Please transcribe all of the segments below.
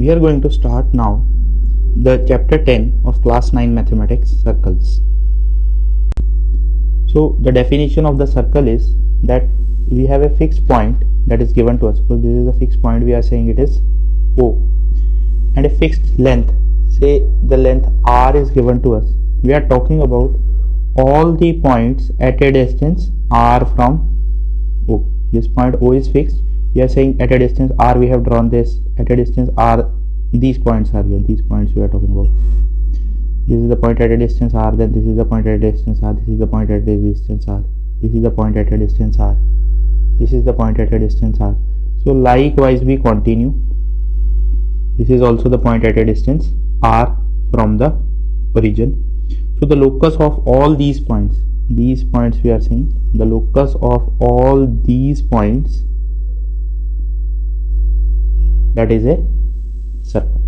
we are going to start now the chapter 10 of class 9 mathematics, circles. So the definition of the circle is that we have a fixed point that is given to us. So this is a fixed point, we are saying it is O, and a fixed length, say the length R is given to us. We are talking about all the points at a distance R from O. This point O is fixed. We are saying at a distance R we have drawn this, at a distance R these points are here, these points we are talking about. This is the point at a distance R, then this is the point at a distance R, this is the point at a distance R, this is the point at a distance R, this is the point at a distance R. So likewise we continue. This is also the point at a distance R from the origin. So the locus of all these points we are saying, the locus of all these points, that is a circle.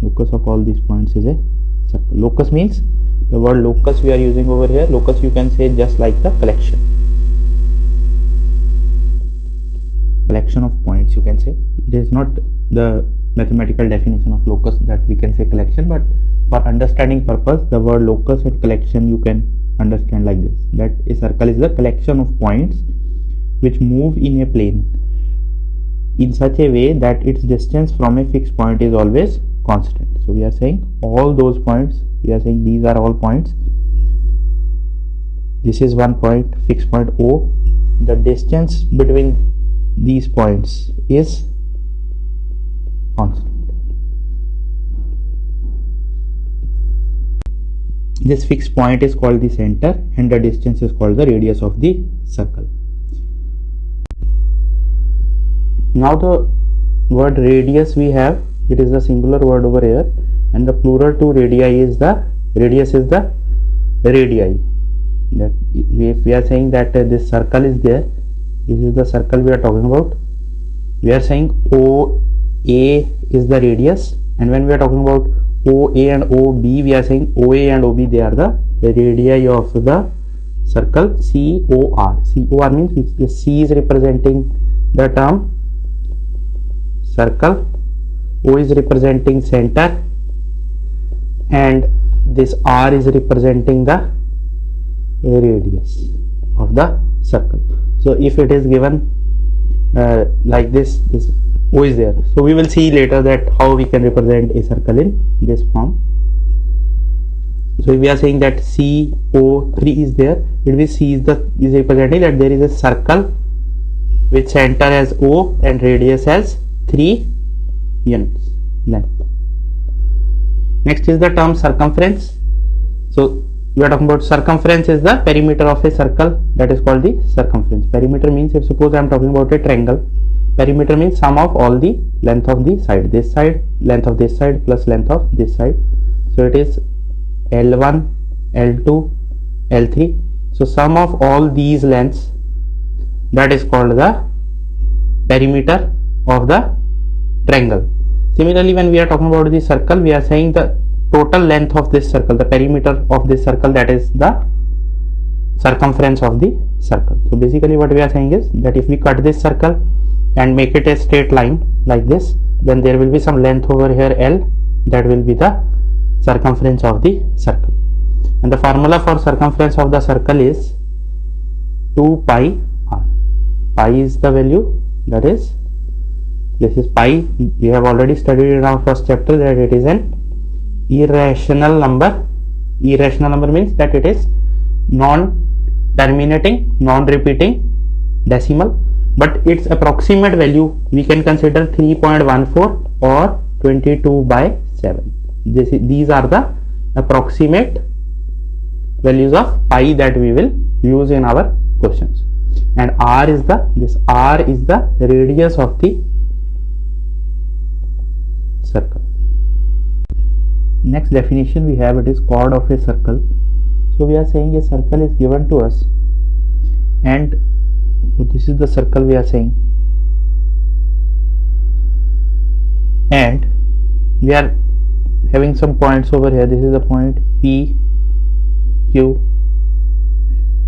Locus of all these points is a circle. Locus means, the word locus we are using over here. Locus you can say just like the collection of points, you can say. It is not the mathematical definition of locus that we can say collection, but for understanding purpose the word locus and collection you can understand like this, that a circle is the collection of points which move in a plane in such a way that its distance from a fixed point is always constant. So we are saying all those points, we are saying these are all points. This is one point, fixed point O. The distance between these points is constant. This fixed point is called the center and the distance is called the radius of the circle. Now the word radius we have, it is the singular word over here, and the plural to radii is the, radius is the radii. That if we are saying that this circle is there, this is the circle we are talking about. We are saying OA is the radius, and when we are talking about OA and OB, we are saying OA and OB, they are the radii of the circle. COR. COR means the C is representing the term circle, O is representing center, and this R is representing the radius of the circle. So if it is given like this O is there. So we will see later that how we can represent a circle in this form. So if we are saying that CO3 is there, it will C is representing that there is a circle with center as O and radius as 3 units length. Next is the term circumference. So we are talking about circumference is the perimeter of a circle, that is called the circumference. Perimeter means, if suppose I am talking about a triangle, perimeter means sum of all the length of the side, this side, length of this side plus length of this side. So it is L1, L2, L3. So sum of all these lengths, that is called the perimeter of the triangle. Similarly, when we are talking about the circle, we are saying the total length of this circle, the perimeter of this circle, that is the circumference of the circle. So basically what we are saying is that if we cut this circle and make it a straight line like this, then there will be some length over here L, that will be the circumference of the circle. And the formula for circumference of the circle is 2 pi r. Pi is the value, that is, this is pi. We have already studied in our first chapter that it is an irrational number. Irrational number means that it is non-terminating, non-repeating decimal, but its approximate value we can consider 3.14 or 22/7. These are the approximate values of pi that we will use in our questions. And R is the radius of the circle. Next definition we have, it is chord of a circle. So we are saying a circle is given to us, and so this is the circle we are saying, and we are having some points over here. This is the point P, Q,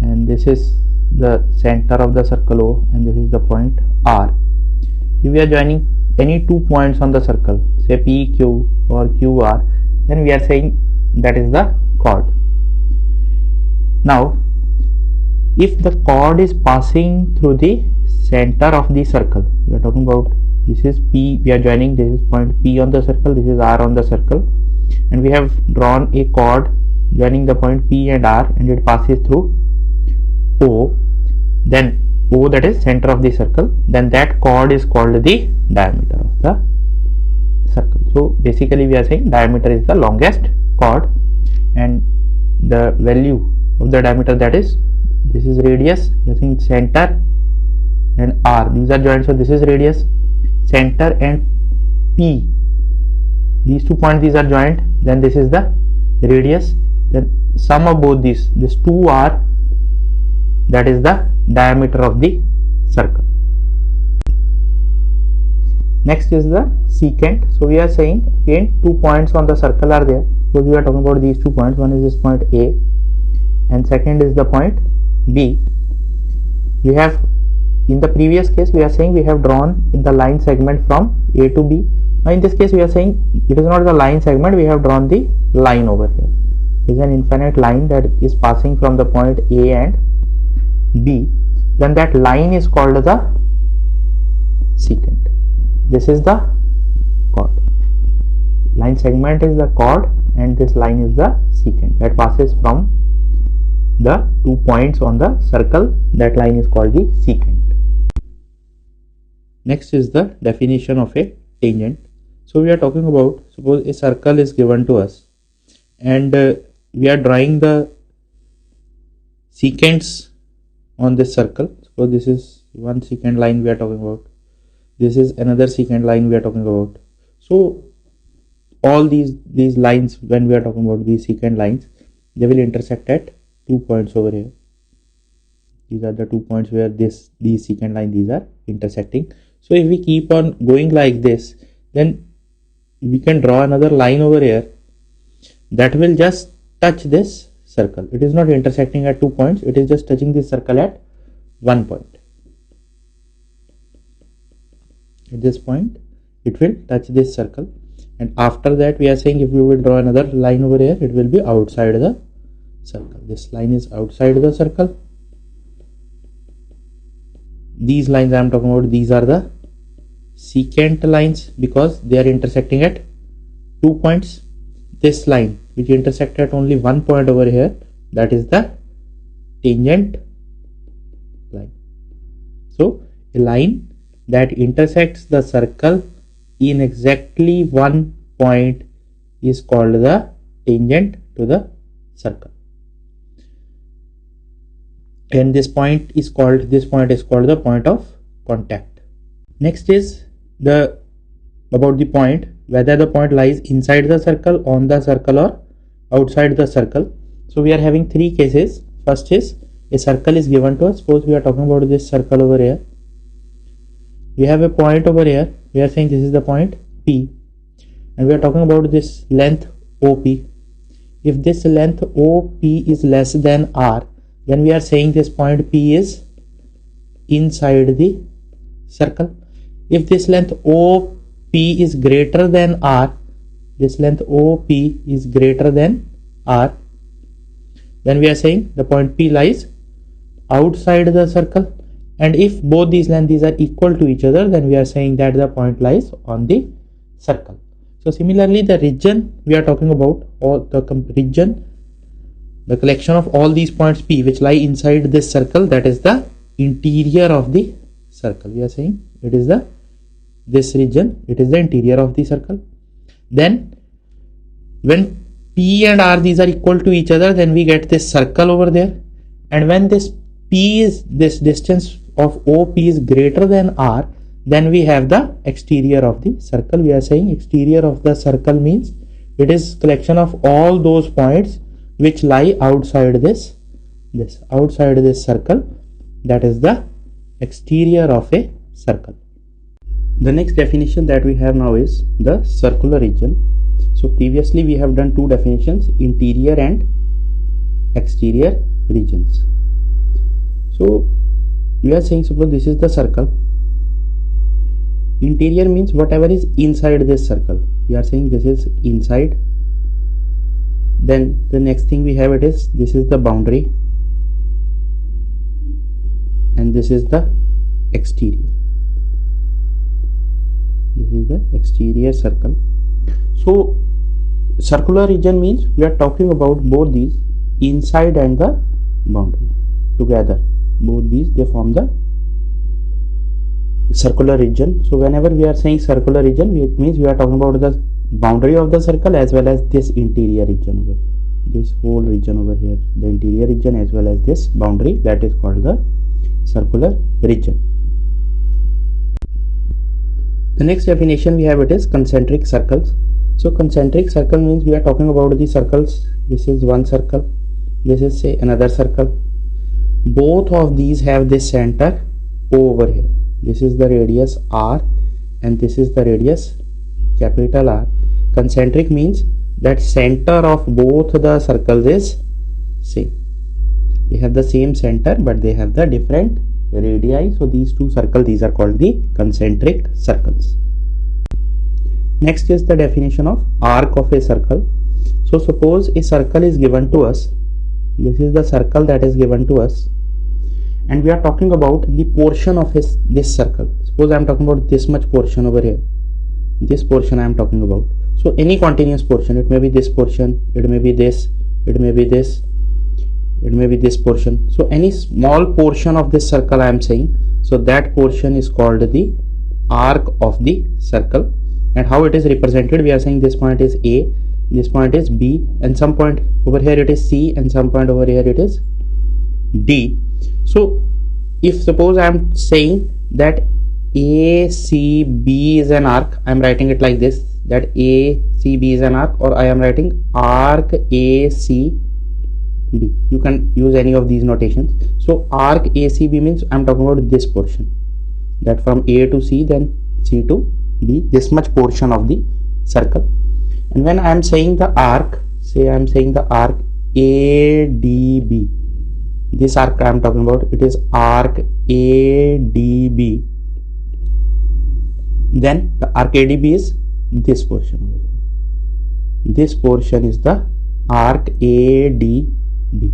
and this is the center of the circle O, and this is the point R. If we are joining any 2 points on the circle, say P, Q or QR, then we are saying that is the chord. Now, if the chord is passing through the center of the circle, we are talking about this is P, we are joining, this is point P on the circle, this is R on the circle, and we have drawn a chord joining the point P and R, and it passes through O, then O, that is center of the circle, then that chord is called the diameter of the circle. So basically we are saying diameter is the longest chord, and the value of the diameter, that is, this is radius, you are saying center and R, these are joined, so this is radius, center and P, these 2 points, these are joined, then this is the radius, then sum of both these 2 are, that is the diameter of the circle. Next is the secant. So we are saying again 2 points on the circle are there, so we are talking about these 2 points, one is this point A and second is the point B. We have, in the previous case we are saying we have drawn the line segment from A to B. Now in this case we are saying it is not the line segment, we have drawn the line over here. It is an infinite line that is passing from the point A and B, then that line is called the secant. This is the chord. Line segment is the chord and this line is the secant that passes from the 2 points on the circle. That line is called the secant. Next is the definition of a tangent. So we are talking about, suppose a circle is given to us and we are drawing the secants on this circle. So this is one secant line we are talking about, this is another secant line we are talking about. So all these lines, when we are talking about these secant lines, they will intersect at 2 points over here. These are the 2 points where these secant line, these are intersecting. So if we keep on going like this, then we can draw another line over here that will just touch this circle. It is not intersecting at 2 points, it is just touching this circle at 1 point. At this point it will touch this circle, and after that we are saying if we will draw another line over here, it will be outside the circle. This line is outside the circle. These lines I am talking about, these are the secant lines because they are intersecting at 2 points. This line which intersect at only 1 point over here, that is the tangent line. So a line that intersects the circle in exactly 1 point is called the tangent to the circle, and this point is called the point of contact. Next is about the point, whether the point lies inside the circle, on the circle or outside the circle. So we are having 3 cases. First is a circle is given to us. Suppose we are talking about this circle over here. We have a point over here. We are saying this is the point P, and we are talking about this length OP. If this length OP is less than R, then we are saying this point P is inside the circle. If this length OP is greater than R, this length OP is greater than R, then we are saying the point P lies outside the circle. And if both these lengths are equal to each other, then we are saying that the point lies on the circle. So similarly, the region we are talking about, or the region, the collection of all these points P which lie inside this circle, that is the interior of the circle. We are saying it is this region, it is the interior of the circle. Then when P and R, these are equal to each other, then we get this circle over there. And when this distance of OP is greater than R, then we have the exterior of the circle. We are saying exterior of the circle means it is collection of all those points which lie outside this circle, that is the exterior of a circle. The next definition that we have now is the circular region. So previously we have done 2 definitions, interior and exterior regions. So we are saying, suppose this is the circle. Interior means whatever is inside this circle. We are saying this is inside. Then the next thing we have, it is, this is the boundary, and this is the exterior. This is the exterior circle. So circular region means we are talking about both these, inside and the boundary together. Both these, they form the circular region. So whenever we are saying circular region, it means we are talking about the boundary of the circle as well as this interior region over here, this whole region over here, the interior region as well as this boundary, that is called the circular region. The next definition we have, it is concentric circles. So concentric circle means we are talking about the circles. This is one circle, this is say another circle. Both of these have this center over here. This is the radius r and this is the radius capital R. Concentric means that center of both the circles is same. They have the same center but they have the different radii. So these two circles, these are called the concentric circles. Next is the definition of arc of a circle. So suppose a circle is given to us. This is the circle that is given to us, and we are talking about the portion of this circle. Suppose I am talking about this much portion over here. This portion I am talking about. So any continuous portion, it may be this portion, it may be this, it may be this, it may be this portion. So any small portion of this circle I am saying, so that portion is called the arc of the circle. And how it is represented, we are saying this point is A, this point is B, and some point over here it is C, and some point over here it is D. So if suppose I am saying that ACB is an arc, I am writing it like this, that ACB is an arc, or I am writing arc ACB. You can use any of these notations. So arc ACB means I am talking about this portion, that from A to C, then C to B, this much portion of the circle. And when I am saying the arc, say I am saying the arc ADB, this arc I am talking about, it is arc ADB, then the arc ADB is this portion over here. This portion is the arc ADB.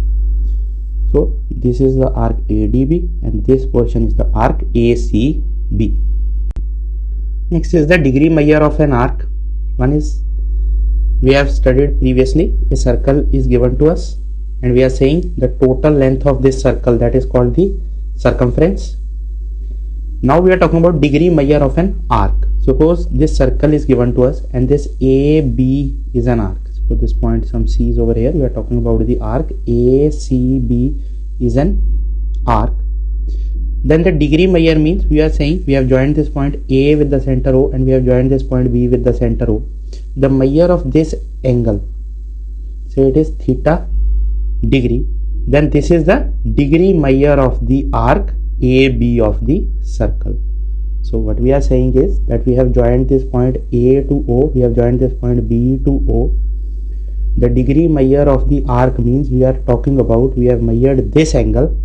So this is the arc ADB and this portion is the arc ACB. Next is the degree measure of an arc. One is, we have studied previously, a circle is given to us and we are saying the total length of this circle, that is called the circumference. Now we are talking about degree measure of an arc. Suppose this circle is given to us and this AB is an arc. So this point, some C is over here. We are talking about the arc ACB is an arc. Then the degree measure means we are saying we have joined this point A with the center O and we have joined this point B with the center O. The measure of this angle, say it is theta degree, then this is the degree measure of the arc AB of the circle. So what we are saying is that we have joined this point A to O, we have joined this point B to O. The degree measure of the arc means we are talking about, we have measured this angle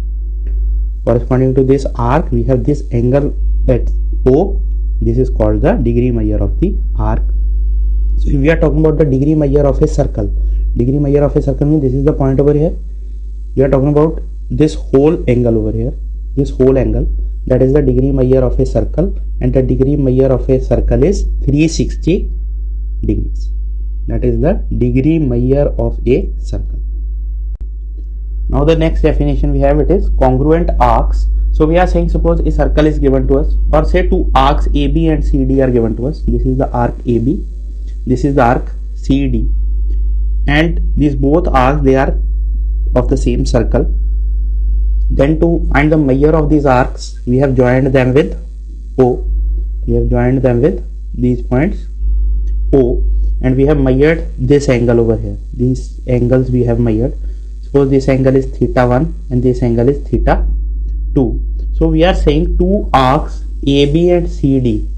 corresponding to this arc, we have this angle at O, this is called the degree measure of the arc. So if we are talking about the degree measure of a circle, degree measure of a circle means this is the point over here. We are talking about this whole angle over here, this whole angle, that is the degree measure of a circle, and the degree measure of a circle is 360 degrees. That is the degree measure of a circle. Now the next definition we have, it is congruent arcs. So we are saying suppose a circle is given to us, or say two arcs AB and CD are given to us. This is the arc AB, this is the arc CD, and these both arcs, they are of the same circle. Then to find the measure of these arcs, we have joined them with O. We have joined them with these points O, and we have measured this angle over here. These angles we have measured. Suppose this angle is theta 1 and this angle is theta 2. So we are saying two arcs AB and CD,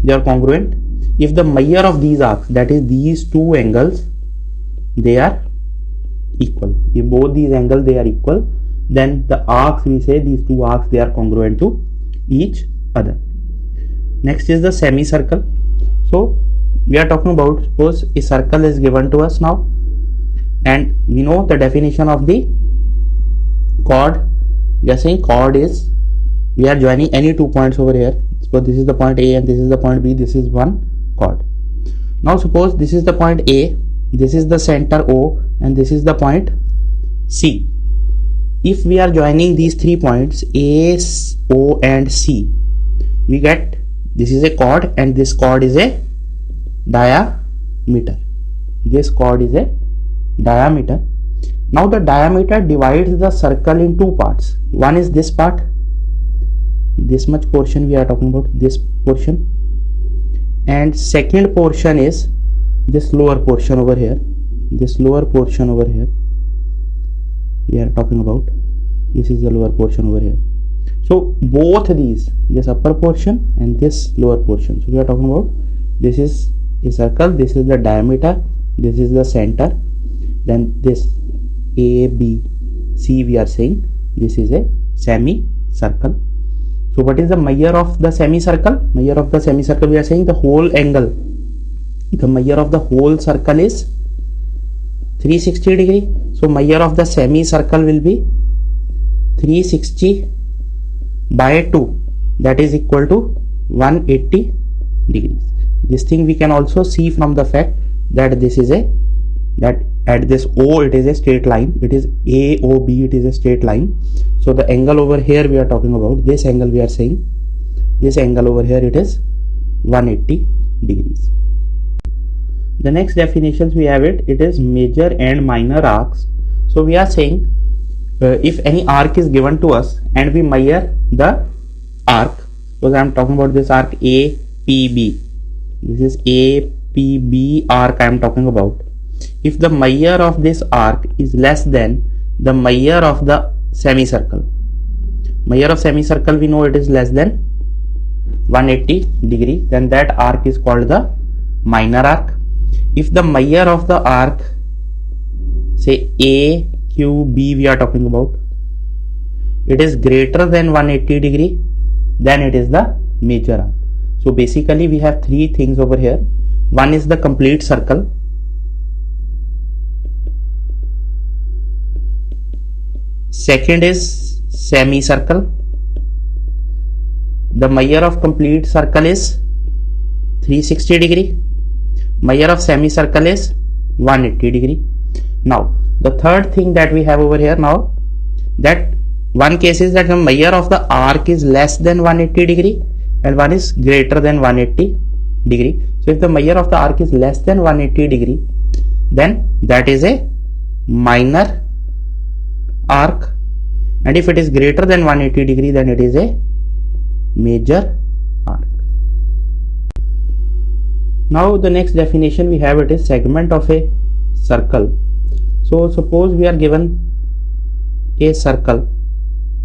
they are congruent if the measure of these arcs, that is these two angles, they are equal. If both these angles they are equal, then the arcs, we say these two arcs, they are congruent to each other. Next is the semicircle. So we are talking about, suppose a circle is given to us now, and we know the definition of the chord. We are saying chord is, we are joining any 2 points over here. Suppose this is the point A and this is the point B. This is one chord. Now suppose this is the point A, this is the center O, and this is the point C. If we are joining these 3 points A, O and C, we get, this is a chord and this chord is a diameter. This chord is a diameter. Now the diameter divides the circle in 2 parts. One is this part, this much portion we are talking about, this portion, and second portion is this lower portion over here. This lower portion over here we are talking about. This is the lower portion over here. So both these, this upper portion and this lower portion, so we are talking about, this is a circle, this is the diameter, this is the center, then this A, B, C, we are saying this is a semicircle. So what is the measure of the semicircle? Measure of the semicircle, we are saying the whole angle. The measure of the whole circle is 360 degree. So measure of the semicircle will be 360 by 2, that is equal to 180 degrees. This thing we can also see from the fact that this is a, that at this O it is a straight line, it is AOB, it is a straight line. So the angle over here we are talking about, this angle we are saying, this angle over here it is 180 degrees. The next definitions we have it is major and minor arcs. So we are saying if any arc is given to us and we measure the arc, because I am talking about this arc APB, this is APB arc I am talking about. If the measure of this arc is less than the measure of the semicircle, measure of semicircle we know it is less than 180 degree, then that arc is called the minor arc. If the measure of the arc, say AQB we are talking about, it is greater than 180 degree, then it is the major arc. So basically we have 3 things over here. One is the complete circle, second is semicircle. The measure of complete circle is 360 degree, measure of semicircle is 180 degree. Now the third thing that we have over here now, that one case is that the measure of the arc is less than 180 degree and one is greater than 180 degree. So if the measure of the arc is less than 180 degree, then that is a minor arc, and if it is greater than 180 degree, then it is a major arc. Now the next definition we have it is segment of a circle. So suppose we are given a circle,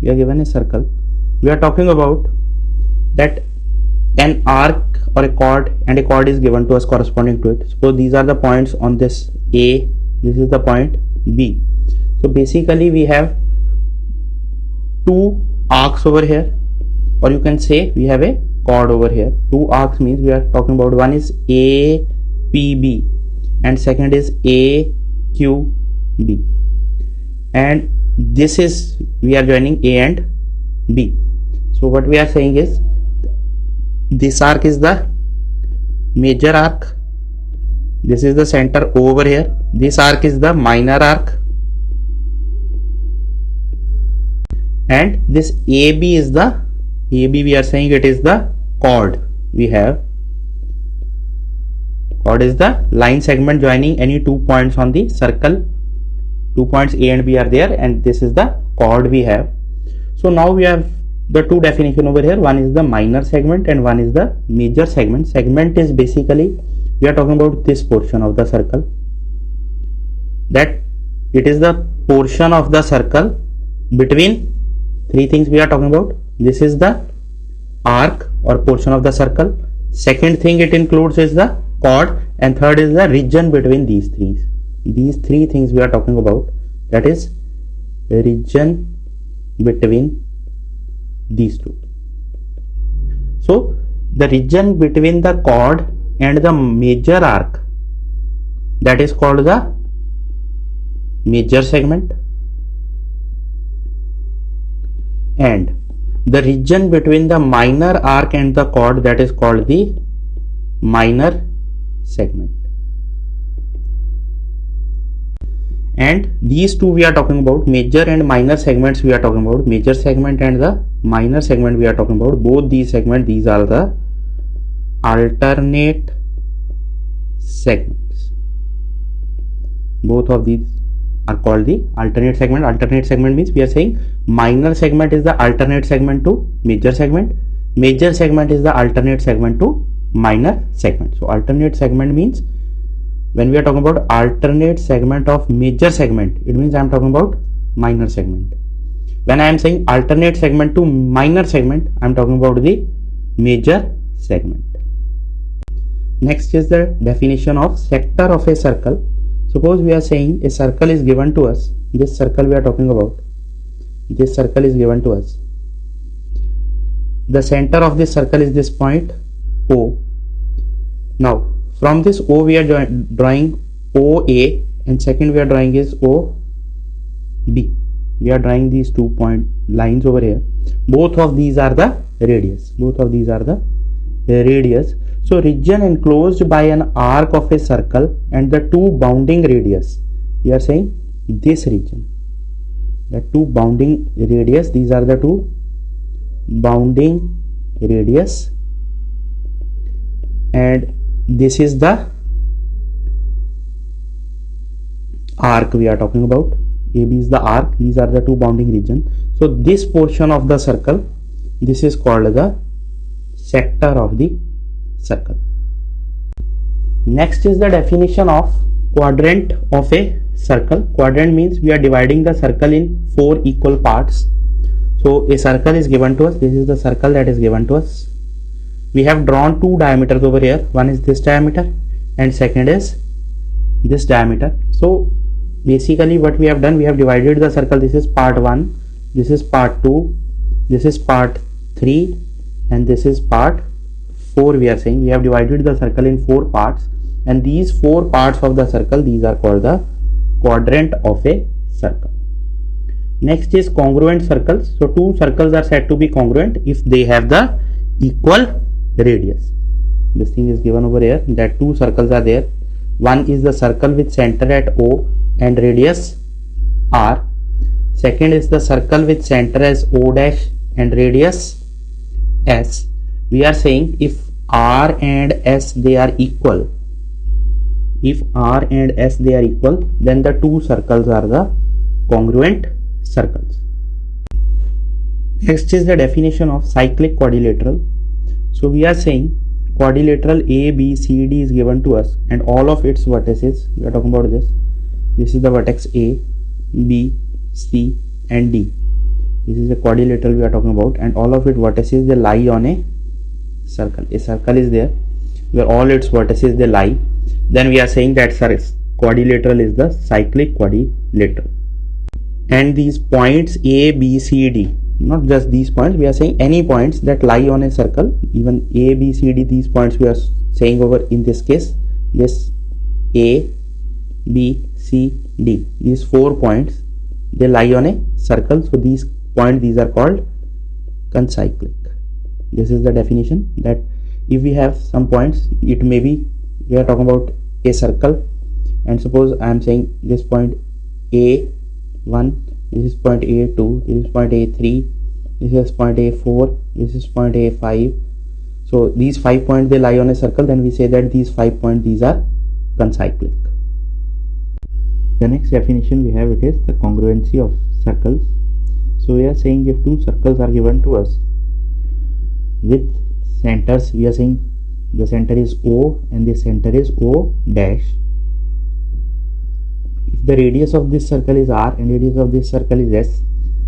we are talking about that an arc or a chord, and a chord is given to us corresponding to it. Suppose these are the points on this A, this is the point B. So basically we have 2 arcs over here, or you can say we have a chord over here. 2 arcs means we are talking about, one is APB and second is AQB, and this is, we are joining A and B. So what we are saying is this arc is the major arc, this is the center over here, this arc is the minor arc, and this AB is the, AB we are saying it is the chord. We have chord is the line segment joining any 2 points on the circle. 2 points A and B are there, and this is the chord we have. So now we have the 2 definition over here. One is the minor segment and one is the major segment. Segment is basically, we are talking about this portion of the circle, that it is the portion of the circle between 3 things we are talking about. This is the arc or portion of the circle, second thing it includes is the chord, and third is the region between these 3. These 3 things we are talking about, that is region between these 2. So the region between the chord and the major arc, that is called the major segment, and the region between the minor arc and the chord, that is called the minor segment. And these two we are talking about, major and minor segments we are talking about, major segment and the minor segment we are talking about. Both these segments, these are the alternate segments. Both of these are called the alternate segment. Alternate segment means we are saying minor segment is the alternate segment to major segment, major segment is the alternate segment to minor segment. So alternate segment means, when we are talking about alternate segment of major segment, it means I am talking about minor segment. When I am saying alternate segment to minor segment, I am talking about the major segment. Next is the definition of sector of a circle. Suppose we are saying a circle is given to us. This circle we are talking about, this circle is given to us. The center of this circle is this point O. Now from this O we are drawing OA, and second we are drawing is OB. We are drawing these 2 point lines over here. Both of these are the radius. Both of these are the radius. So region enclosed by an arc of a circle and the two bounding radius. We are saying this region. The two bounding radius. These are the two bounding radius, and this is the arc we are talking about. AB is the arc, these are the two bounding regions. So this portion of the circle, this is called the sector of the circle. Next is the definition of quadrant of a circle. Quadrant means we are dividing the circle in 4 equal parts. So a circle is given to us. This is the circle that is given to us. We have drawn 2 diameters over here. One is this diameter and second is this diameter. So basically what we have done, we have divided the circle. This is part 1, this is part 2, this is part 3, and this is part 4. We are saying we have divided the circle in 4 parts, and these 4 parts of the circle, these are called the quadrant of a circle. Next is congruent circles. So 2 circles are said to be congruent if they have the equal radius. This thing is given over here, that 2 circles are there. One is the circle with center at O and radius R. Second is the circle with center as O dash and radius S. We are saying if R and S they are equal, if R and S they are equal, then the 2 circles are the congruent circles. Next is the definition of cyclic quadrilateral. So we are saying quadrilateral A, B, C, D is given to us, and all of its vertices, we are talking about this. This is the vertex A, B, C and D. This is the quadrilateral we are talking about, and all of its vertices they lie on a circle. A circle is there where all its vertices they lie. Then we are saying that quadrilateral is the cyclic quadrilateral. And these points A, B, C, D, not just these points, we are saying any points that lie on a circle, even A, B, C, D, these points we are saying over in this case, this A, B, C, D, these 4 points they lie on a circle. So these points, these are called concyclic. This is the definition, that if we have some points, it may be, we are talking about a circle, and suppose I am saying this point A1, this is point A2, this is point A3, this is point A4, this is point A5. So these 5 points they lie on a circle, then we say that these 5 points, these are concyclic. The next definition we have, it is the congruency of circles. So we are saying if 2 circles are given to us with centers, we are saying the center is O and the center is O dash. If the radius of this circle is R and radius of this circle is S,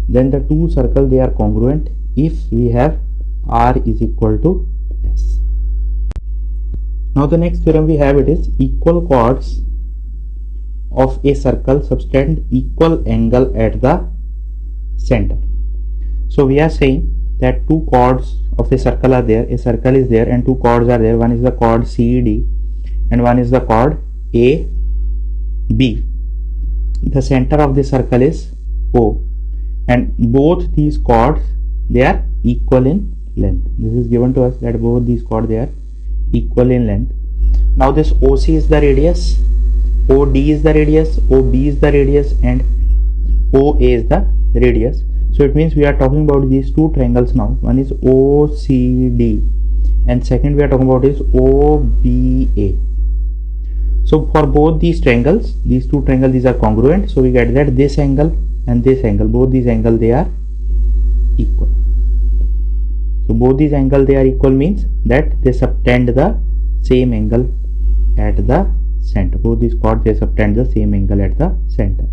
then the 2 circles they are congruent if we have R is equal to S. Now the next theorem we have, it is equal chords of a circle subtend equal angle at the center. So we are saying that two chords of a circle are there, a circle is there and two chords are there, one is the chord CD and one is the chord AB. The center of the circle is O and both these chords, they are equal in length. This is given to us that both these chords, they are equal in length. Now this OC is the radius, OD is the radius, OB is the radius and OA is the radius. So it means we are talking about these two triangles now. One is OCD and second we are talking about is OBA. So for both these triangles, these two triangles, these are congruent. So we get that this angle and this angle, both these angles, they are equal. So both these angles, they are equal means that they subtend the same angle at the center. Both these chords, they subtend the same angle at the center.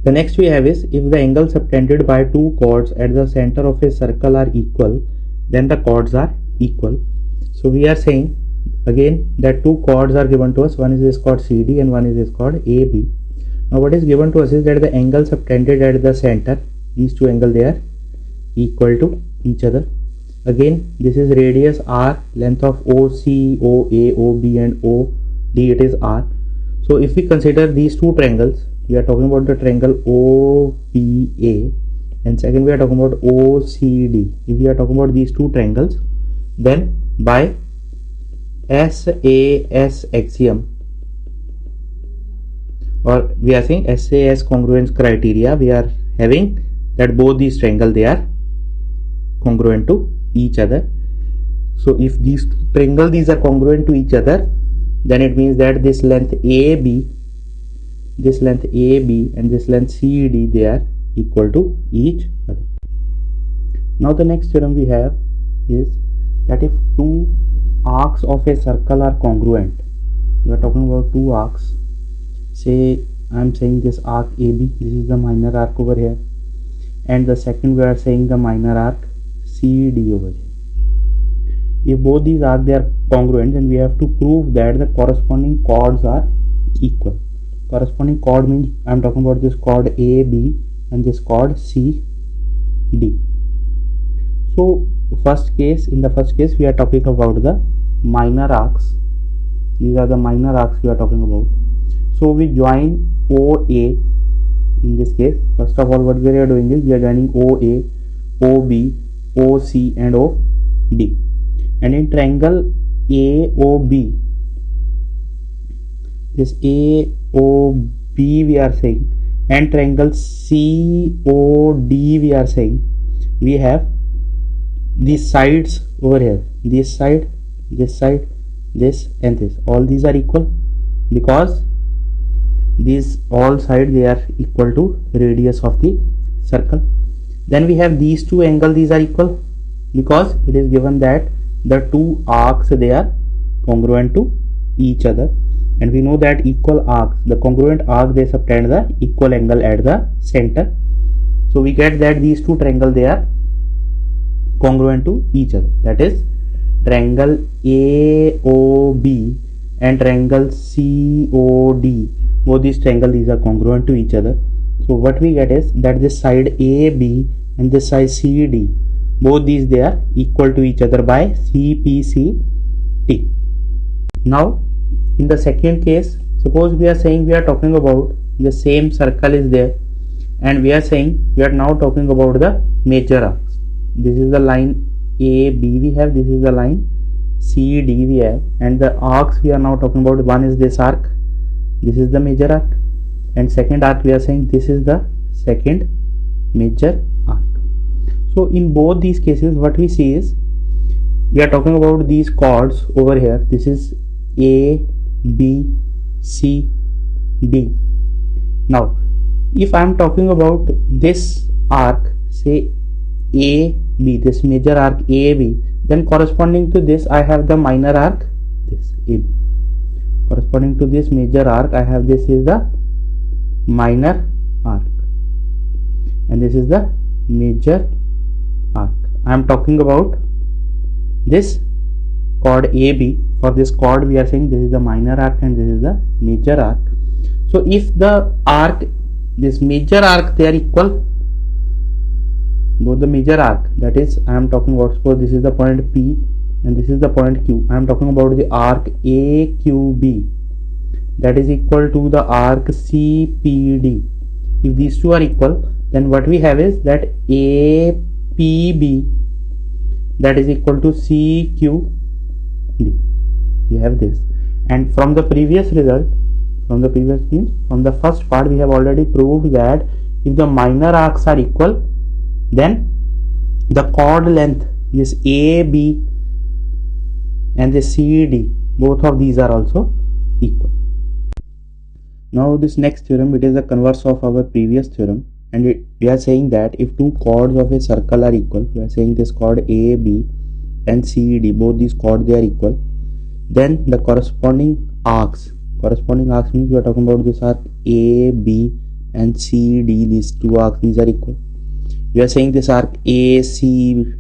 The next we have is, if the angle subtended by two chords at the center of a circle are equal, then the chords are equal. So we are saying again that two chords are given to us. One is this chord CD and one is this chord AB. Now what is given to us is that the angle subtended at the center, these two angles, they are equal to each other. Again, this is radius R, length of OC, OA, OB and OD, it is R. So if we consider these two triangles, we are talking about the triangle OPA and second we are talking about OCD. If we are talking about these two triangles, then by SAS axiom, or we are saying SAS congruence criteria, we are having that both these triangles, they are congruent to each other. So if these triangles, these are congruent to each other, then it means that this length AB, this length AB and this length CD, they are equal to each other. Now the next theorem we have is that if two arcs of a circle are congruent, we are talking about two arcs, say I am saying this arc AB, this is the minor arc over here, and the second we are saying the minor arc CD over here. If both these arcs, they are congruent, then we have to prove that the corresponding chords are equal. Corresponding chord means I am talking about this chord AB and this chord CD. So in the first case we are talking about the minor arcs. These are the minor arcs we are talking about. So we join OA in this case. First of all, what we are doing is we are joining OA, OB, OC and OD. And in triangle AOB, this AOB we are saying, and triangle COD we are saying, we have these sides over here, this side, this side, this and this, all these are equal because these all sides, they are equal to radius of the circle. Then we have these two angles, these are equal because it is given that the two arcs, they are congruent to each other, and we know that equal arcs, the congruent arc, they subtend the equal angle at the center. So we get that these two triangles, they are congruent to each other, that is triangle AOB and triangle COD, both these triangles, these are congruent to each other. So what we get is that this side AB and this side CD, both these, they are equal to each other by CPCT. Now in the second case, suppose we are saying we are talking about the same circle is there and we are saying we are now talking about the major arcs. This is the line AB we have, this is the line CD we have, and the arcs we are now talking about, one is this arc, this is the major arc, and second arc we are saying this is the second major arc. So in both these cases, what we see is we are talking about these chords over here. This is A, B, C, D. Now if I am talking about this arc, say AB, this major arc AB, then corresponding to this I have the minor arc, this AB. Corresponding to this major arc I have, this is the minor arc and this is the major arc. I am talking about this chord AB. For this chord we are saying this is the minor arc and this is the major arc. So if the arc, this major arc, they are equal, both the major arc, that is I am talking about, suppose this is the point P and this is the point Q. I am talking about the arc AQB, that is equal to the arc CPD. If these two are equal, then what we have is that APB, that is equal to CQD. We have this, and from the previous result, from the first part, we have already proved that if the minor arcs are equal, then the chord length, this AB and the CD, both of these are also equal. Now this next theorem, it is the converse of our previous theorem, and we are saying that if two chords of a circle are equal, we are saying this chord AB and CD, both these chords they are equal, then the corresponding arcs means we are talking about this arc AB and CD, these two arcs, these are equal. We are saying this arc ACDB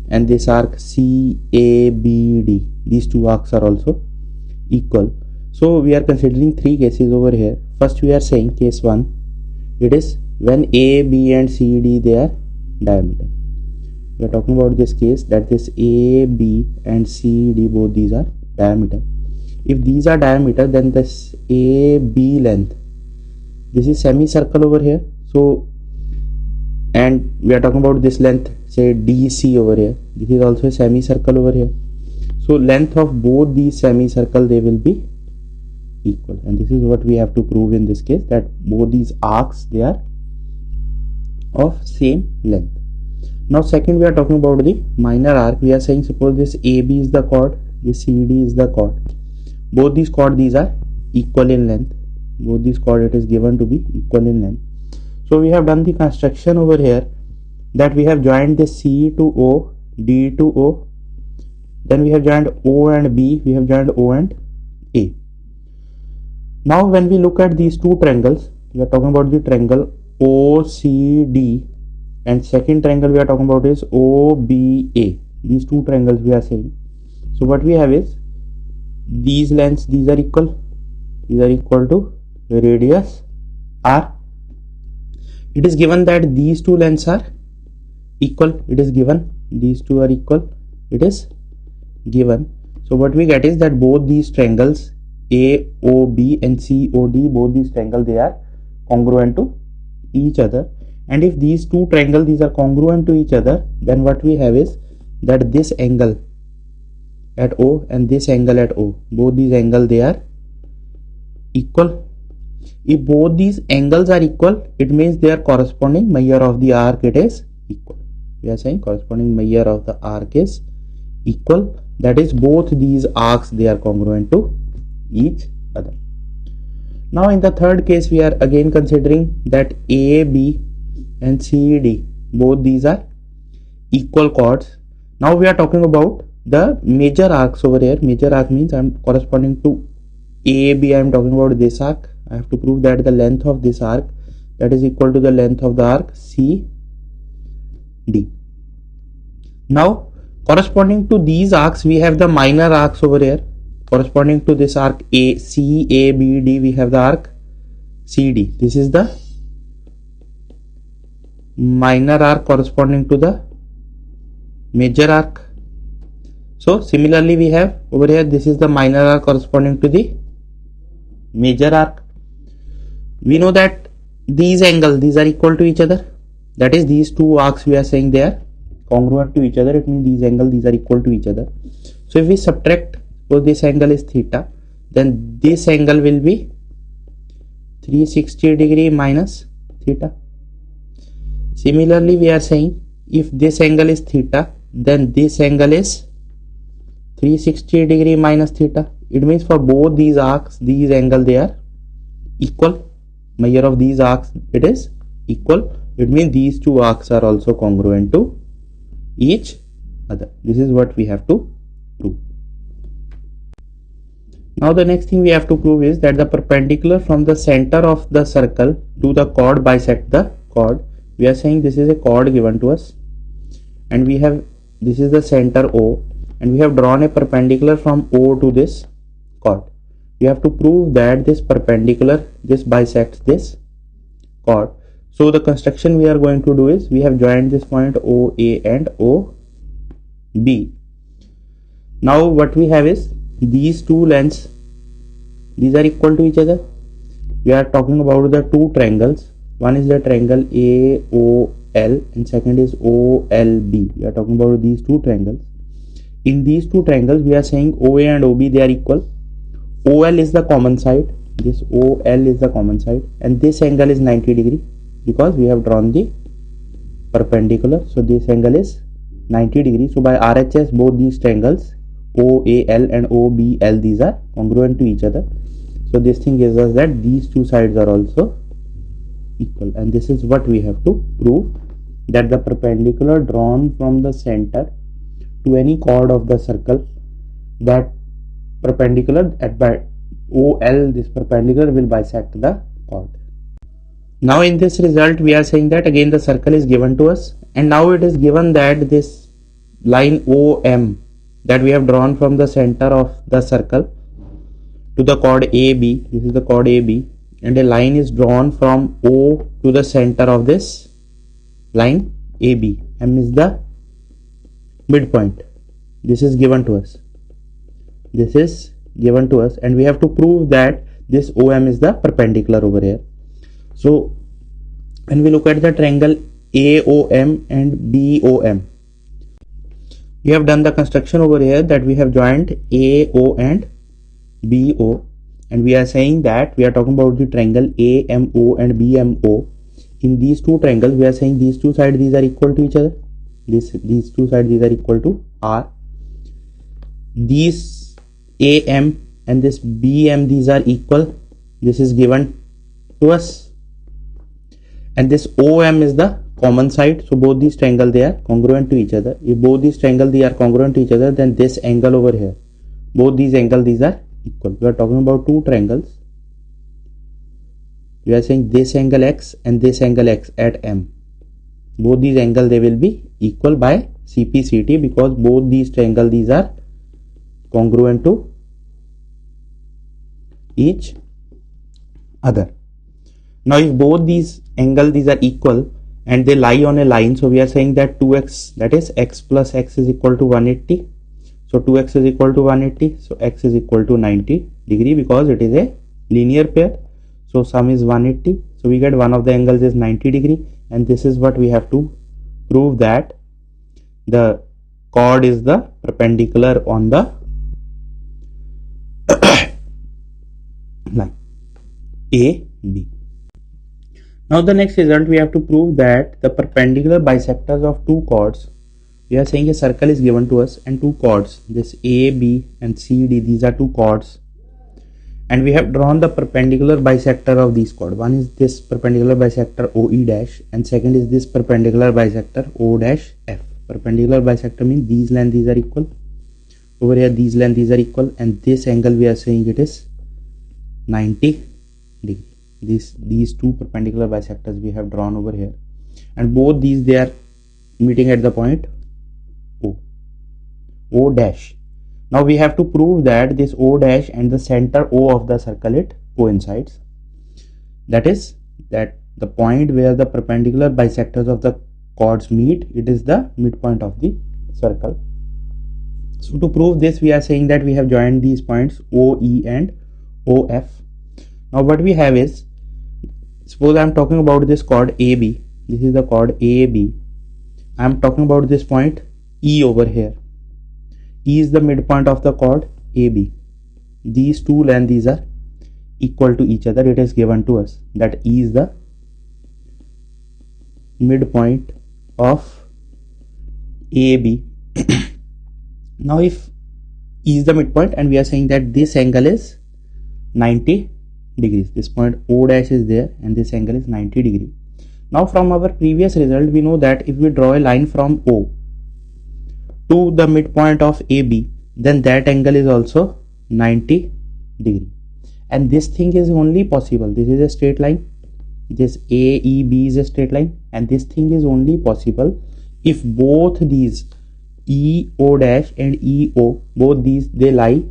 and this arc CABD, these two arcs are also equal. So we are considering three cases over here. First we are saying case 1, it is when A, B and C, D, they are diameter. We are talking about this case, that this A, B and C, D, both these are diameter. If these are diameter, then this AB length, this is semicircle over here. So, and we are talking about this length, say DC over here, this is also a semicircle over here. So length of both these semicircle, they will be equal, and this is what we have to prove in this case, that both these arcs, they are of same length. Now second, we are talking about the minor arc. We are saying suppose this AB is the chord, this CD is the chord, both these chords, these are equal in length, both these chords it is given to be equal in length. So we have done the construction over here, that we have joined the C to O, D to O, then we have joined O and B, we have joined O and A. Now when we look at these two triangles, we are talking about the triangle OCD, and second triangle we are talking about is OBA. These two triangles we are saying. So what we have is these lengths, these are equal to radius R. It is given that these two lengths are equal. It is given these two are equal. It is given. So what we get is that both these triangles AOB and COD, both these triangles, they are congruent to each other. And if these two triangles, these are congruent to each other, then what we have is that this angle at O and this angle at O, both these angles, they are equal. If both these angles are equal, it means their corresponding measure of the arc, it is equal. We are saying corresponding measure of the arc is equal, that is both these arcs, they are congruent to each other. Now in the third case, we are again considering that A, B and C, D, both these are equal chords. Now we are talking about the major arcs over here. Major arc means I am corresponding to A, B, I am talking about this arc. I have to prove that the length of this arc, that is equal to the length of the arc C, D. Now corresponding to these arcs, we have the minor arcs over here. Corresponding to this arc A, C, A, B, D, we have the arc C, D. This is the minor arc corresponding to the major arc. So similarly, we have over here, this is the minor arc corresponding to the major arc. We know that these angles, these are equal to each other. That is, these two arcs, we are saying they are congruent to each other. It means these angles, these are equal to each other. So if we subtract, so this angle is theta, then this angle will be 360 degree minus theta. Similarly, we are saying if this angle is theta, then this angle is 360 degree minus theta. It means for both these arcs, these angles, they are equal. Measure of these arcs, it is equal. It means these two arcs are also congruent to each other. This is what we have to prove. Now the next thing we have to prove is that the perpendicular from the center of the circle to the chord bisect the chord. We are saying this is a chord given to us, and we have, this is the center O, and we have drawn a perpendicular from O to this chord. We have to prove that this perpendicular, this bisects this chord. So the construction we are going to do is we have joined this point OA and OB. Now what we have is these two lengths, these are equal to each other. We are talking about the two triangles. One is the triangle AOL and second is OLB. We are talking about these two triangles. In these two triangles we are saying OA and OB, they are equal. OL is the common side, this OL is the common side, and this angle is 90 degree because we have drawn the perpendicular. So this angle is 90 degree. So by RHS both these triangles OAL and OBL, these are congruent to each other. So this thing gives us that these two sides are also equal, and this is what we have to prove, that the perpendicular drawn from the center to any chord of the circle, that perpendicular at by OL, this perpendicular will bisect the chord. Now in this result we are saying that again the circle is given to us, and now it is given that this line OM that we have drawn from the center of the circle to the chord AB, this is the chord AB, and a line is drawn from O to the center of this line AB. M is the midpoint. This is given to us. This is given to us, and we have to prove that this OM is the perpendicular over here. So when we look at the triangle AOM and BOM, we have done the construction over here that we have joined AO and BO, and we are saying that we are talking about the triangle AMO and BMO. In these two triangles we are saying these two sides, these are equal to each other. These two sides, these are equal to R. These AM and this BM, these are equal. This is given to us, and this OM is the common side. So both these triangles, they are congruent to each other. If both these triangles, they are congruent to each other, then this angle over here, both these angles, these are equal. We are talking about two triangles. We are saying this angle X and this angle X at M, both these angles, they will be equal by CPCT, because both these triangles, these are congruent to each other. Now if both these angles, these are equal and they lie on a line, so we are saying that 2x, that is x plus x is equal to 180. So 2x is equal to 180, so x is equal to 90 degree because it is a linear pair. So sum is 180, so we get one of the angles is 90 degree, and this is what we have to prove, that the chord is the perpendicular on the line AB. Now the next result, we have to prove that the perpendicular bisectors of two chords, we are saying a circle is given to us and two chords, this A, B and C, D, these are two chords, and we have drawn the perpendicular bisector of these chords. One is this perpendicular bisector OE dash, and second is this perpendicular bisector O dash F. Perpendicular bisector means these lengths, these are equal. Over here these lengths, these are equal, and this angle we are saying it is 90 degree. These two perpendicular bisectors we have drawn over here, and both these, they are meeting at the point O dash. Now we have to prove that this O dash and the center O of the circle, it coincides. That is, that the point where the perpendicular bisectors of the chords meet, it is the midpoint of the circle. So to prove this, we are saying that we have joined these points OE and OF. Now what we have is, suppose I am talking about this chord AB, this is the chord AB. I am talking about this point E over here. E is the midpoint of the chord AB. These two lengths, these are equal to each other. It is given to us that E is the midpoint of AB. Now if E is the midpoint and we are saying that this angle is 90 degrees, this point O dash is there and this angle is 90 degree. Now from our previous result, we know that if we draw a line from O to the midpoint of AB, then that angle is also 90 degree, and this thing is only possible, this is a straight line, this AEB is a straight line, and this thing is only possible if both these EO dash and EO, both these, they lie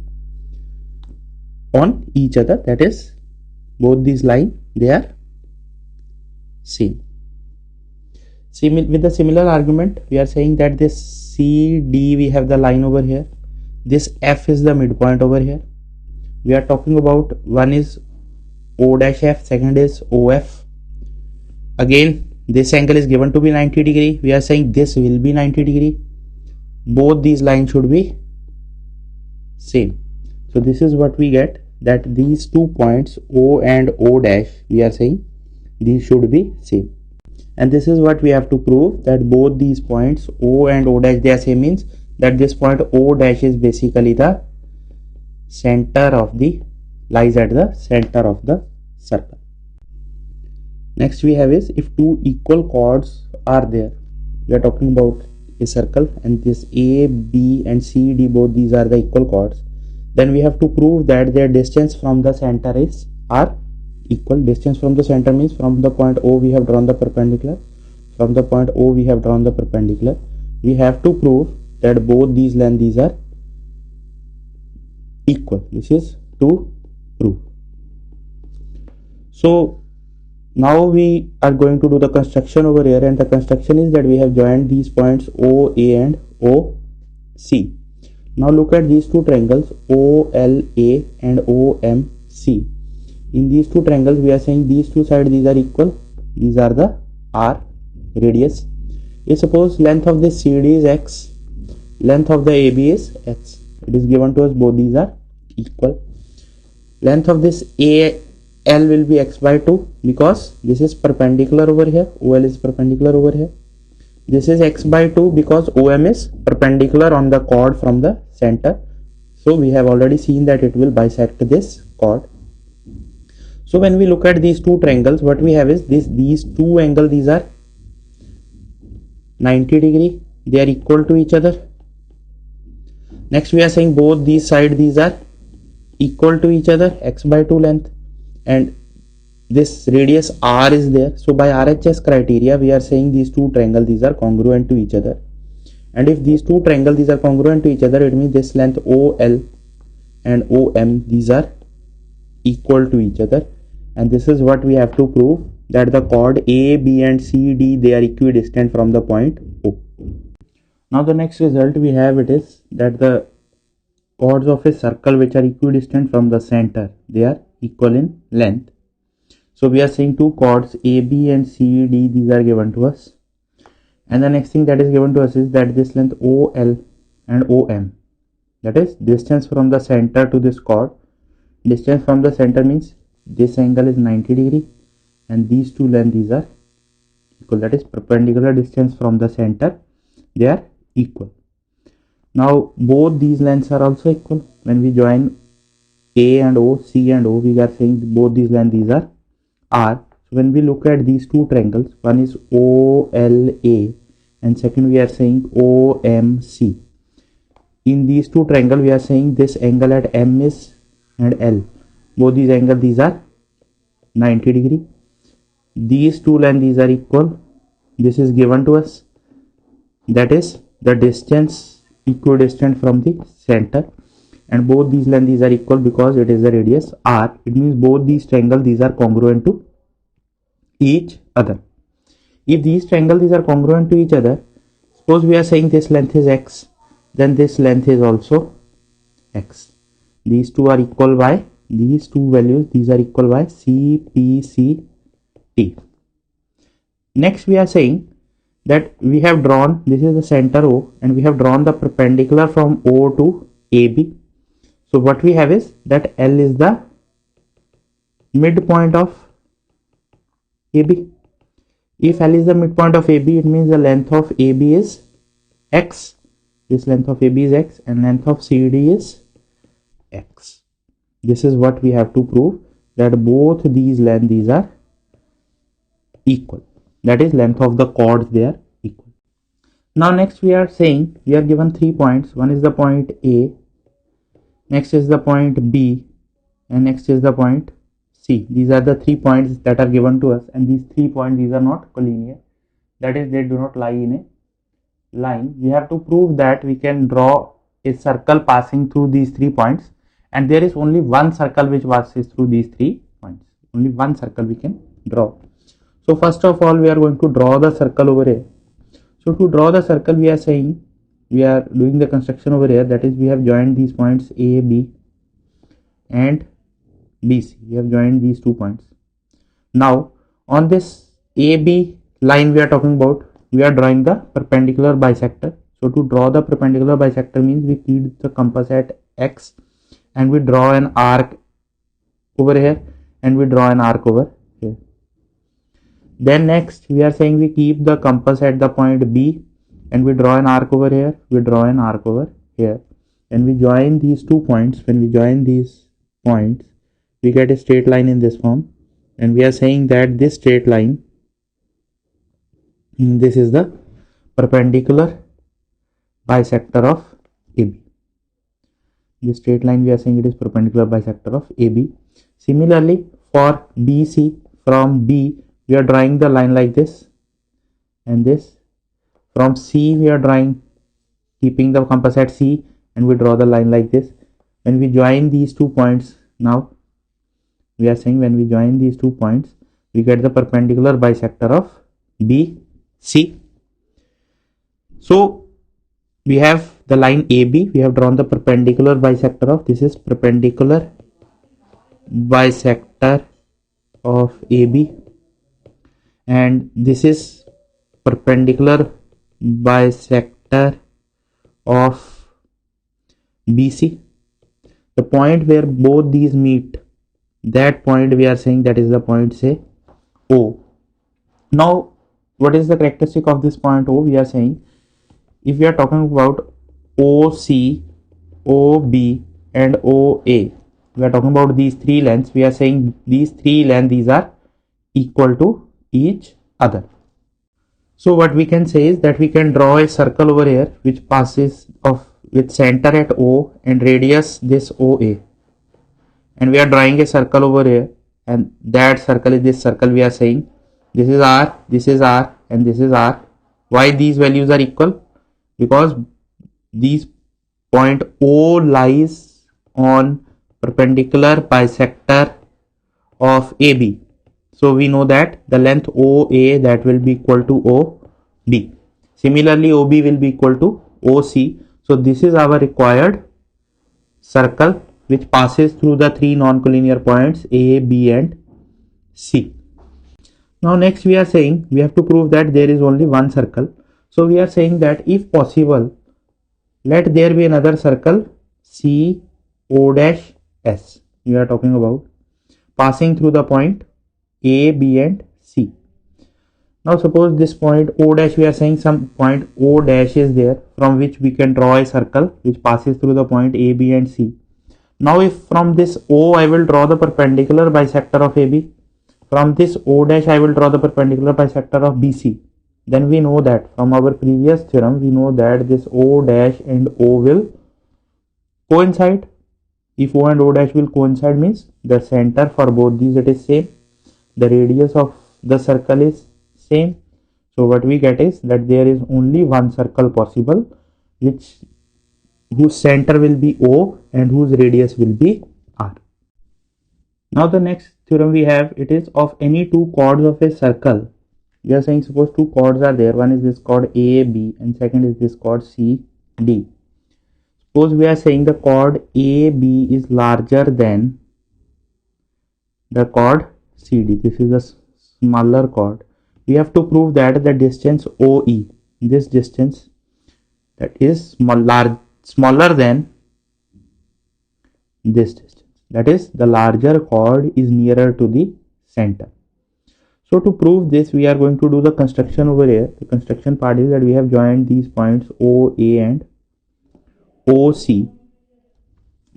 on each other, that is both these lines, they are same. With the similar argument, we are saying that this CD, we have the line over here. This F is the midpoint over here. We are talking about one is O dash F, second is OF. Again, this angle is given to be 90 degree. We are saying this will be 90 degree. Both these lines should be same. So this is what we get, that these 2 points O and O dash, we are saying these should be same. And this is what we have to prove, that both these points O and O dash, they are same, means that this point O dash is basically the center of the, lies at the center of the circle. Next we have is, if two equal chords are there, we are talking about a circle and this A, B and C, D, both these are the equal chords, then we have to prove that their distance from the center are equal. Distance from the center means from the point O we have drawn the perpendicular, from the point O we have drawn the perpendicular. We have to prove that both these lengths are equal. This is to prove. So now we are going to do the construction over here, and the construction is that we have joined these points OA and OC. Now look at these two triangles OLA and OMC. In these two triangles we are saying these two sides, these are equal, these are the R radius. If suppose length of this CD is X, length of the AB is X, it is given to us both these are equal. Length of this AL will be X by 2 because this is perpendicular over here, OL is perpendicular over here. This is X by 2 because OM is perpendicular on the chord from the center. So we have already seen that it will bisect this chord. So when we look at these two triangles, what we have is these two angles, these are 90 degree, they are equal to each other. Next we are saying both these sides, these are equal to each other, X by 2 length, and this radius R is there. So by RHS criteria we are saying these two triangles, these are congruent to each other. And if these two triangles, these are congruent to each other, it means this length OL and OM, these are equal to each other. And this is what we have to prove, that the chord A, B and C, D, they are equidistant from the point O. Now the next result we have, it is that the chords of a circle which are equidistant from the center, they are equal in length. So we are saying two chords A, B and C, D, these are given to us. And the next thing that is given to us is that this length OL and OM, that is distance from the center to this chord. Distance from the center means this angle is 90 degree and these two lengths, these are equal, that is perpendicular distance from the center, they are equal. Now both these lengths are also equal. When we join A and O, C and O, we are saying both these lengths, these are R. So when we look at these two triangles, one is OLA and second we are saying OMC. In these two triangles we are saying this angle at M is and L, both these angles, these are 90 degree. These two lengths, these are equal. This is given to us, that is the distance equidistant from the center, and both these lengths, these are equal because it is the radius R. It means both these triangles, these are congruent to each other. If these triangles, these are congruent to each other, suppose we are saying this length is X, then this length is also X. These two are equal by, these two values, these are equal by C, P, C, T. Next we are saying that we have drawn, this is the center O, and we have drawn the perpendicular from O to AB. So what we have is that L is the midpoint of AB. If L is the midpoint of AB, it means the length of AB is X. This length of AB is X and length of CD is X. This is what we have to prove, that both these lengths, these are equal. That is length of the chords, they are equal. Now next we are saying, we are given 3 points. One is the point A, next is the point B, and next is the point C. These are the 3 points that are given to us, and these 3 points, these are not collinear, that is they do not lie in a line. We have to prove that we can draw a circle passing through these 3 points, and there is only one circle which passes through these 3 points. Only one circle we can draw. So first of all, we are going to draw the circle over here. So to draw the circle, we are saying we are doing the construction over here. That is, we have joined these points A, B and BC. We have joined these 2 points. Now on this AB line we are talking about, we are drawing the perpendicular bisector. So to draw the perpendicular bisector means we keep the compass at X and we draw an arc over here and we draw an arc over here. Then next we are saying we keep the compass at the point B and we draw an arc over here, we draw an arc over here, and we join these 2 points. When we join these points, we get a straight line in this form, and we are saying that this straight line, this is the perpendicular bisector of AB. This straight line we are saying it is perpendicular bisector of AB. Similarly for BC, from B we are drawing the line like this and this. From C we are drawing, keeping the compass at C, and we draw the line like this. When we join these 2 points, now we are saying when we join these 2 points, we get the perpendicular bisector of BC. So we have the line AB, we have drawn the perpendicular bisector of, this is perpendicular bisector of AB, and this is perpendicular bisector of BC. The point where both these meet, that point we are saying that is the point, say, O. Now what is the characteristic of this point O? We are saying if we are talking about OC, OB and OA, we are talking about these 3 lengths. We are saying these 3 lengths, these are equal to each other. So what we can say is that we can draw a circle over here which passes of with center at O and radius this OA, and we are drawing a circle over here, and that circle is this circle. We are saying this is R, this is R and this is R. Why these values are equal? Because these point O lies on perpendicular bisector of AB. So we know that the length OA, that will be equal to OB. Similarly OB will be equal to OC. So this is our required circle which passes through the 3 non-collinear points A, B and C. Now next we are saying we have to prove that there is only one circle. So we are saying that if possible, let there be another circle CO'S. We are talking about passing through the point A, B and C. Now suppose this point O dash, we are saying some point O dash is there from which we can draw a circle which passes through the point A, B and C. Now if from this O I will draw the perpendicular bisector of AB, from this O dash I will draw the perpendicular bisector of BC, then we know that from our previous theorem we know that this O dash and O will coincide. If O and O dash will coincide means the center for both these, it is same, the radius of the circle is same. So what we get is that there is only one circle possible whose center will be O and whose radius will be R. Now the next theorem we have, it is of any 2 chords of a circle. We are saying suppose 2 chords are there, one is this chord AB and second is this chord CD. Suppose we are saying the chord AB is larger than the chord CD. This is a smaller chord. We have to prove that the distance OE, this distance that is smaller than this distance, that is the larger chord is nearer to the center. So to prove this we are going to do the construction over here. The construction part is that we have joined these points OA and OC.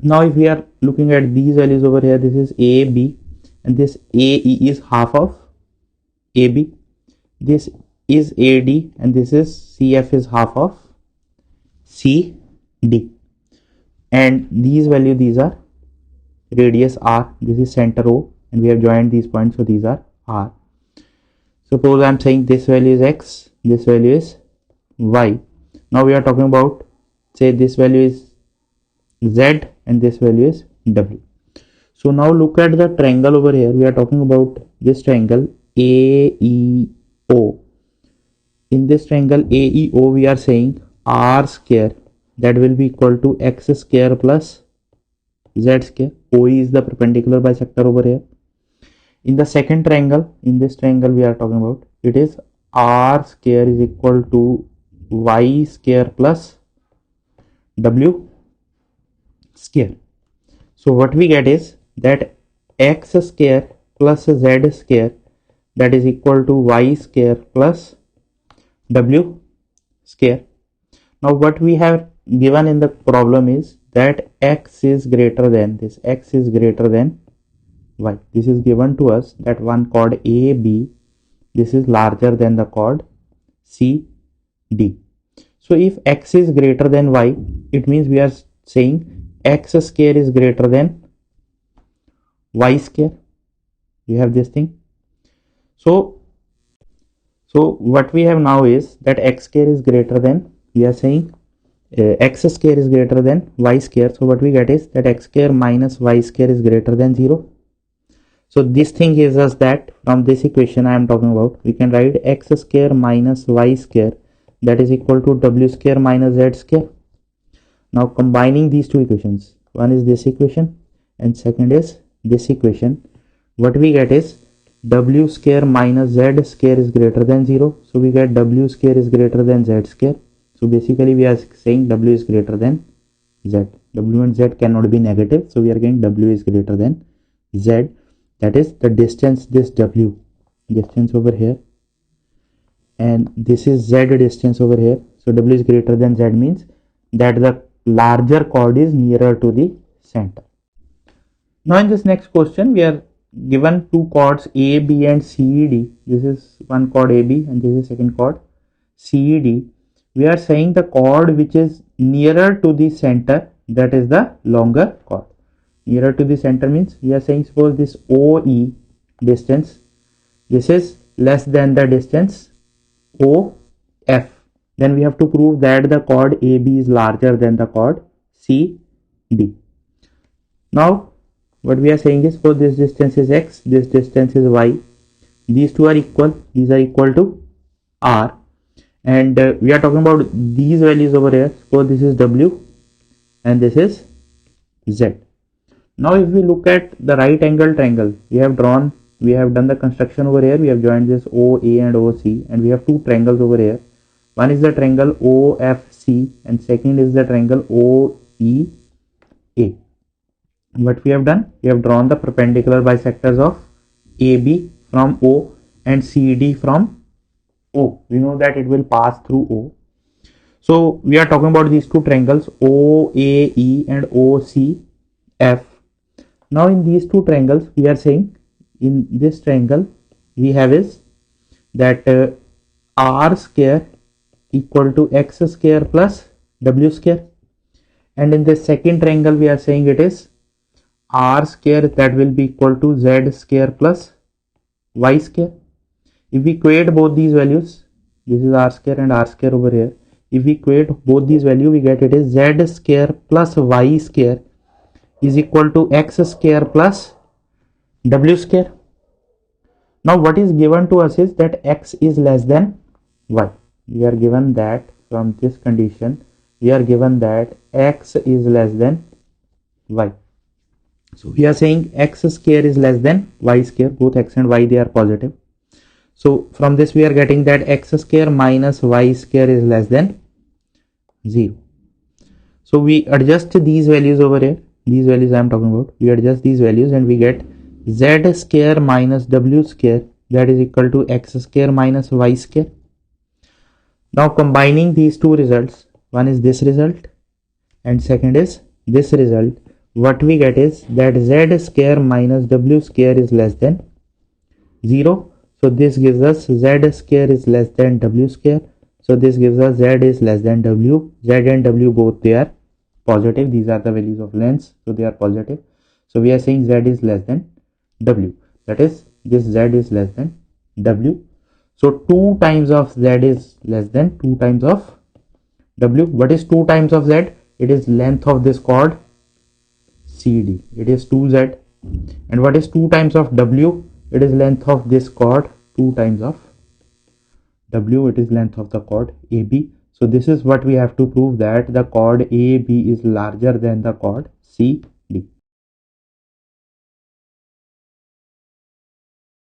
Now if we are looking at these values over here, this is AB and this AE is half of AB, this is AD and this is CF is half of CD, and these values, these are radius R, this is center O and we have joined these points, so these are R. Suppose I am saying this value is X, this value is Y. Now we are talking about, say this value is Z and this value is W. So now look at the triangle over here. We are talking about this triangle AEO. In this triangle AEO, we are saying R square, that will be equal to X square plus Z square. OE is the perpendicular bisector over here. In the second triangle, in this triangle we are talking about, it is R square is equal to Y square plus W square. So what we get is that X square plus Z square, that is equal to Y square plus W square. Now what we have given in the problem is that X is greater than this, X is greater than Y. This is given to us that one chord AB, this is larger than the chord CD. So if X is greater than Y, it means we are saying X square is greater than Y square. We have this thing. So what we have now is that X square is greater than, we are saying X square is greater than Y square. So what we get is that X square minus Y square is greater than 0. So this thing gives us that from this equation I am talking about, we can write X square minus Y square, that is equal to W square minus Z square. Now combining these two equations, one is this equation and second is this equation, what we get is W square minus Z square is greater than 0. So we get W square is greater than Z square. So basically we are saying W is greater than Z. W and Z cannot be negative. So we are getting W is greater than Z. That is the distance, this W distance over here, and this is Z distance over here. So W is greater than Z means that the larger chord is nearer to the center. Now in this next question, we are given two chords A, B and CED. This is one chord AB and this is second chord CED. We are saying the chord which is nearer to the center, that is the longer chord. Nearer to the center means we are saying suppose this OE distance, this is less than the distance OF. Then we have to prove that the chord AB is larger than the chord CD. Now what we are saying is for this distance is X, this distance is Y. These two are equal, these are equal to R. And we are talking about these values over here. Suppose this is W and this is Z. Now if we look at the right angle triangle, we have done the construction over here. We have joined this OA and OC and we have two triangles over here. One is the triangle OFC and second is the triangle OEA. What we have done, we have drawn the perpendicular bisectors of AB from O and CD from O. We know that it will pass through O. So we are talking about these two triangles OAE and OCF. Now in these two triangles, we are saying in this triangle we have is that R square equal to X square plus W square, and in the second triangle we are saying it is R square, that will be equal to Z square plus Y square. If we equate both these values, this is R square and R square over here. If we equate both these values, we get it is Z square plus Y square is equal to X square plus W square. Now what is given to us is that X is less than Y. We are given that from this condition, we are given that X is less than Y. So we are saying X square is less than Y square, both X and Y they are positive. So from this we are getting that X square minus Y square is less than 0. So we adjust these values over here. These values I am talking about, we adjust these values and we get Z square minus W square, that is equal to X square minus Y square. Now combining these two results, one is this result and second is this result, what we get is that Z square minus W square is less than 0. So this gives us Z square is less than W square. So this gives us Z is less than W. Z and W both they are positive. These are the values of lengths, so they are positive. So we are saying Z is less than W. That is, this Z is less than W. So 2 times of Z is less than 2 times of W. What is 2 times of Z? It is length of this chord CD. It is 2Z. And what is 2 times of W? It is length of this chord 2 times of W, it is length of the chord AB. So this is what we have to prove, that the chord AB is larger than the chord C.